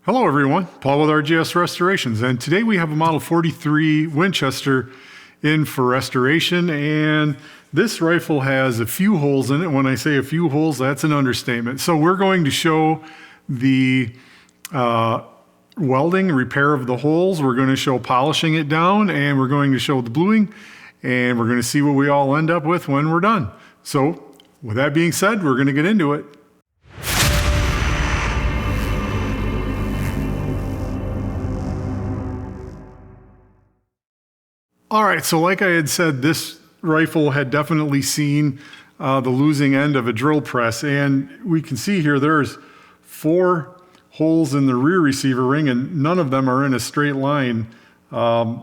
Hello everyone, Paul with RGS Restorations, and today we have a Model 43 Winchester in for restoration, and this rifle has a few holes in it. When I say a few holes, that's an understatement. So we're going to show the welding, repair of the holes, we're going to show polishing it down, and we're going to show the bluing, and we're going to see what we all end up with when we're done. So with that being said, we're going to get into it. All right, so like I had said, this rifle had definitely seen the losing end of a drill press, and we can see here there's 4 holes in the rear receiver ring, and none of them are in a straight line. I'm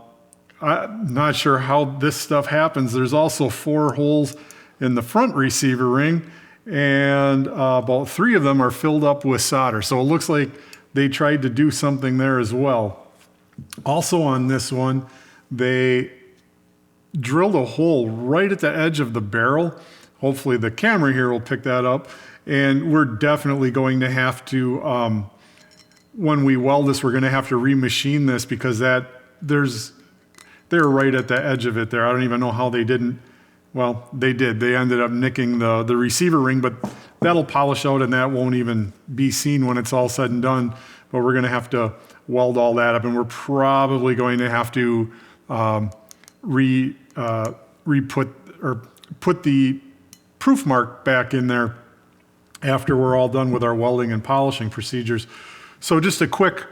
not sure how this stuff happens. There's also 4 holes in the front receiver ring, and about 3 of them are filled up with solder. So it looks like they tried to do something there as well. Also on this one, they drilled a hole right at the edge of the barrel. Hopefully the camera here will pick that up. And we're definitely going to have to, when we weld this, we're going to have to remachine this because they're right at the edge of it there. I don't even know how they didn't. Well, they did. They ended up nicking the receiver ring, but that'll polish out and that won't even be seen when it's all said and done. But we're going to have to weld all that up, and we're probably going to have to put the proof mark back in there after we're all done with our welding and polishing procedures. So just a quick,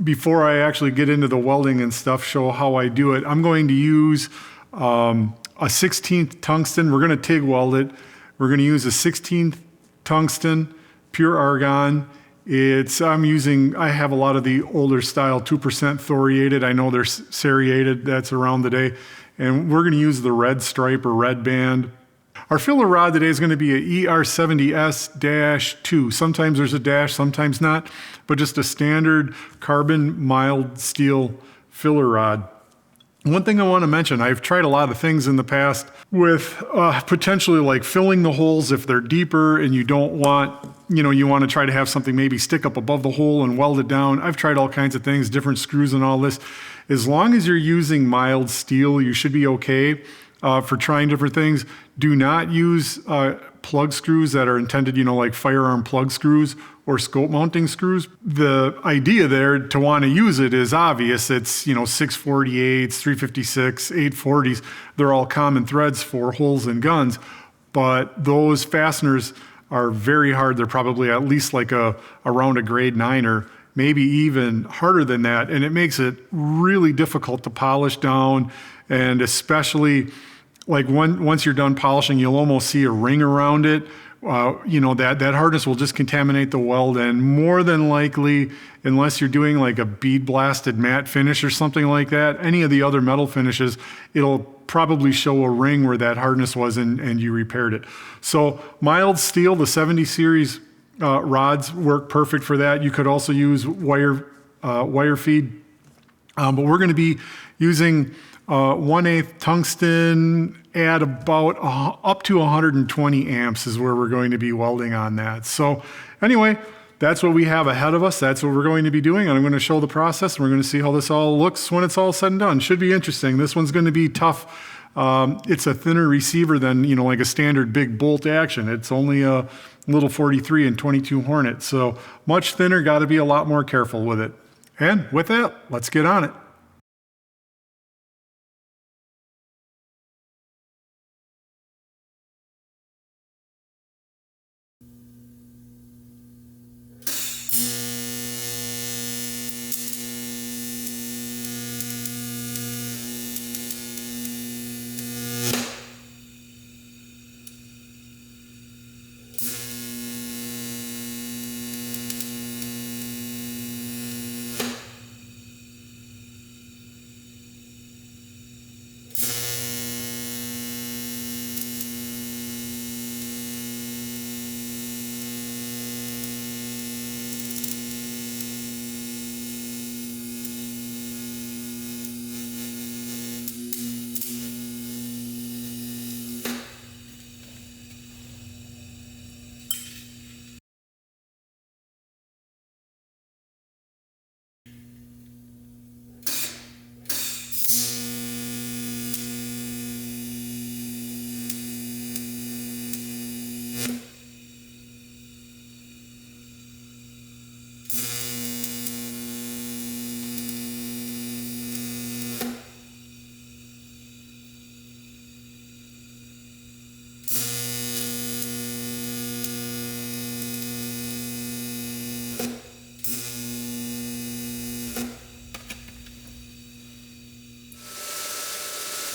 before I actually get into the welding and stuff, show how I do it. I'm going to use a 16th tungsten. We're going to TIG weld it. We're going to use a 16th tungsten, pure argon. I have a lot of the older style 2% thoriated. I know there's serrated, that's around today. And we're going to use the red stripe or red band. Our filler rod today is going to be a ER70S-2. Sometimes there's a dash, sometimes not, but just a standard carbon mild steel filler rod. One thing I want to mention, I've tried a lot of things in the past with potentially like filling the holes if they're deeper and you don't want, you want to try to have something maybe stick up above the hole and weld it down. I've tried all kinds of things, different screws and all this. As long as you're using mild steel, you should be okay for trying different things. Do not use plug screws that are intended, like firearm plug screws or scope mounting screws. The idea there to want to use it is obvious. It's, 648s, 356, 840s. They're all common threads for holes in guns, but those fasteners are very hard. They're probably at least like around a grade 9 or maybe even harder than that. And it makes it really difficult to polish down. And especially like once you're done polishing, you'll almost see a ring around it. That hardness will just contaminate the weld, and more than likely, unless you're doing like a bead blasted matte finish or something like that, any of the other metal finishes, it'll probably show a ring where that hardness was and you repaired it. So mild steel, the 70 series rods work perfect for that. You could also use wire feed, but we're going to be using 1/8 tungsten at about up to 120 amps is where we're going to be welding on that. So anyway, that's what we have ahead of us. That's what we're going to be doing. And I'm going to show the process, and we're going to see how this all looks when it's all said and done. Should be interesting. This one's going to be tough. It's a thinner receiver than, like a standard big bolt action. It's only a little 43 and 22 Hornet. So much thinner, got to be a lot more careful with it. And with that, let's get on it.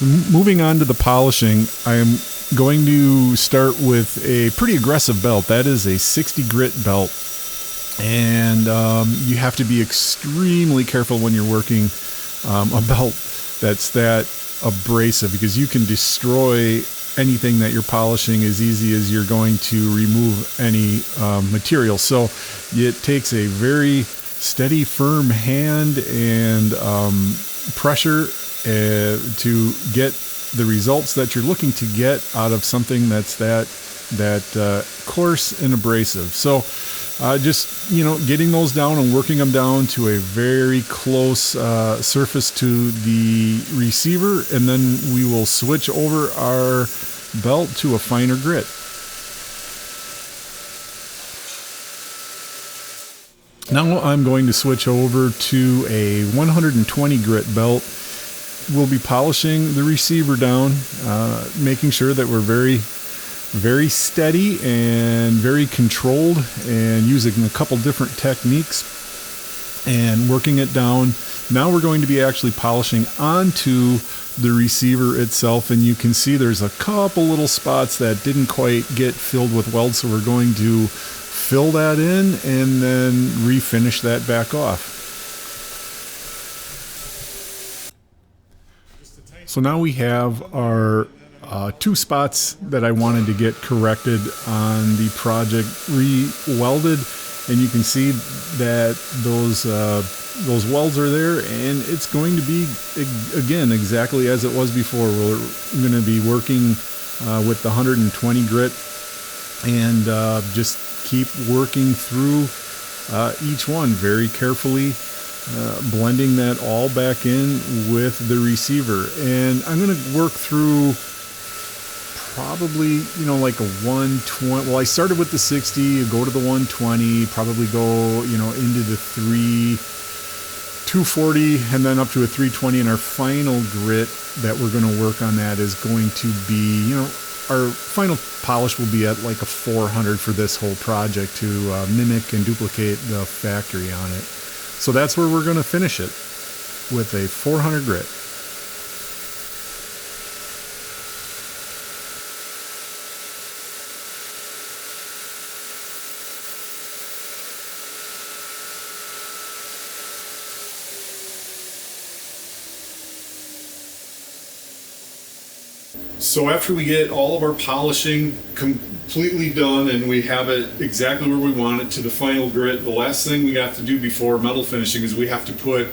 Moving on to the polishing, I am going to start with a pretty aggressive belt. That is a 60 grit belt. And you have to be extremely careful when you're working a belt that's that abrasive, because you can destroy anything that you're polishing as easy as you're going to remove any material. So it takes a very steady, firm hand and pressure to get the results that you're looking to get out of something that's that coarse and abrasive. So just, getting those down and working them down to a very close surface to the receiver, and then we will switch over our belt to a finer grit. Now I'm going to switch over to a 120 grit belt. We'll be polishing the receiver down, making sure that we're very, very steady and very controlled, and using a couple different techniques and working it down. Now we're going to be actually polishing onto the receiver itself, and you can see there's a couple little spots that didn't quite get filled with weld, so we're going to fill that in and then refinish that back off. So now we have our two spots that I wanted to get corrected on the project re-welded, and you can see that those welds are there, and it's going to be, again, exactly as it was before. We're going to be working with the 120 grit and just keep working through each one very carefully, blending that all back in with the receiver. And I'm going to work through probably, like a 120. Well, I started with the 60, go to the 120, probably go, into the 240, and then up to a 320. And our final grit that we're going to work on that is going to be, our final polish will be at like a 400 for this whole project to mimic and duplicate the factory on it. So that's where we're going to finish it, with a 400 grit. So after we get all of our polishing completely done and we have it exactly where we want it to the final grit, the last thing we have to do before metal finishing is we have to put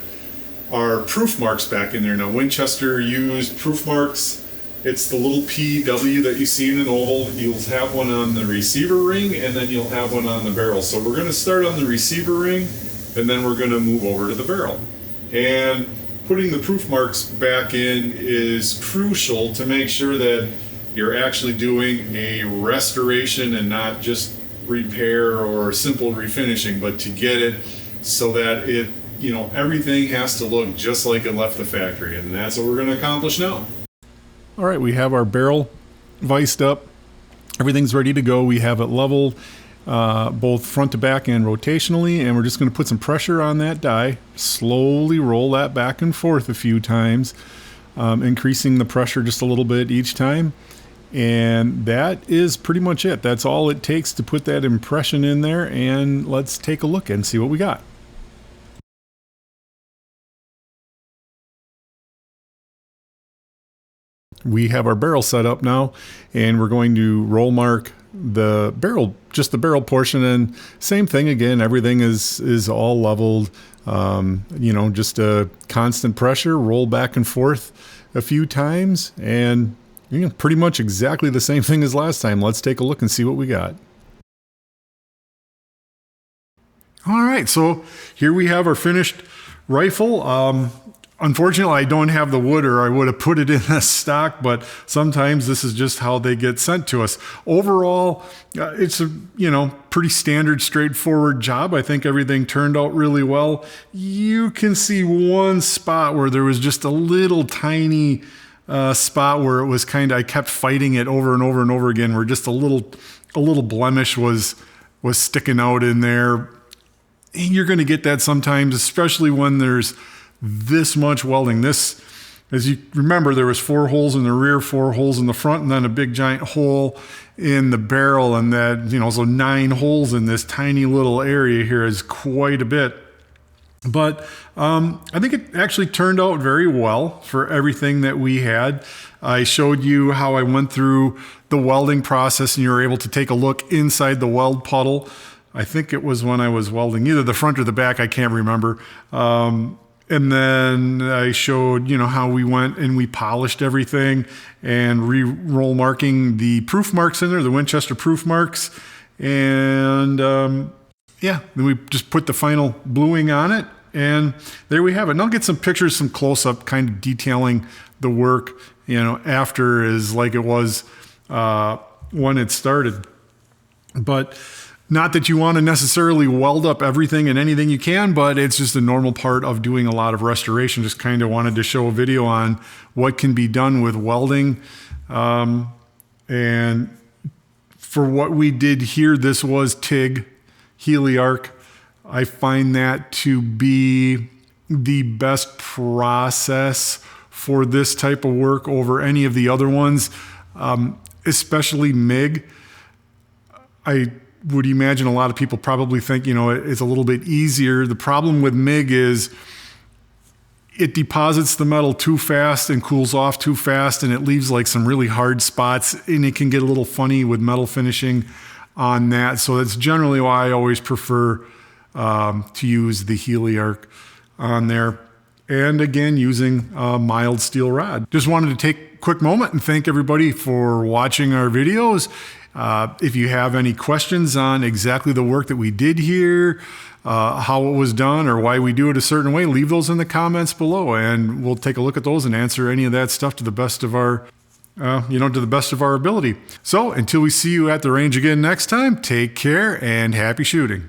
our proof marks back in there. Now, Winchester used proof marks. It's the little PW that you see in an oval. You'll have one on the receiver ring, and then you'll have one on the barrel. So we're going to start on the receiver ring, and then we're going to move over to the barrel. And putting the proof marks back in is crucial to make sure that you're actually doing a restoration and not just repair or simple refinishing, but to get it so that it, everything has to look just like it left the factory. And that's what we're going to accomplish now. All right, we have our barrel viced up. Everything's ready to go. We have it leveled both front to back and rotationally, and we're just going to put some pressure on that die, slowly roll that back and forth a few times, increasing the pressure just a little bit each time, and that is pretty much it. That's all it takes to put that impression in there, and let's take a look and see what we got. We have our barrel set up now, and we're going to roll mark the barrel, just the barrel portion, and same thing again, everything is all leveled, just a constant pressure, roll back and forth a few times, and pretty much exactly the same thing as last time. Let's take a look and see what we got. All right, so here we have our finished rifle. Unfortunately, I don't have the wood, or I would have put it in a stock, but sometimes this is just how they get sent to us. Overall, it's a pretty standard, straightforward job. I think everything turned out really well. You can see one spot where there was just a little tiny spot where it was I kept fighting it over and over and over again, where just a little blemish was sticking out in there. You're going to get that sometimes, especially when there's this much welding. This As you remember, there was 4 holes in the rear, 4 holes in the front, and then a big giant hole in the barrel. And that, so 9 holes in this tiny little area here is quite a bit. But I think it actually turned out very well for everything that we had. I showed you how I went through the welding process, and you were able to take a look inside the weld puddle. I think it was when I was welding either the front or the back, I can't remember. And then I showed, how we went and we polished everything and re-roll marking the proof marks in there, the Winchester proof marks. And then we just put the final bluing on it. And there we have it. And I'll get some pictures, some close-up kind of detailing the work, after is like it was when it started. But not that you want to necessarily weld up everything and anything you can, but it's just a normal part of doing a lot of restoration. Just kind of wanted to show a video on what can be done with welding. And for what we did here, this was TIG, Heliarc. I find that to be the best process for this type of work over any of the other ones, especially MIG. I would imagine a lot of people probably think, it's a little bit easier. The problem with MIG is it deposits the metal too fast and cools off too fast, and it leaves like some really hard spots, and it can get a little funny with metal finishing on that. So that's generally why I always prefer to use the Heliarc on there. And again, using a mild steel rod. Just wanted to take a quick moment and thank everybody for watching our videos. If you have any questions on exactly the work that we did here, how it was done, or why we do it a certain way, leave those in the comments below, and we'll take a look at those and answer any of that stuff to the best of our, ability. So until we see you at the range again next time, take care and happy shooting.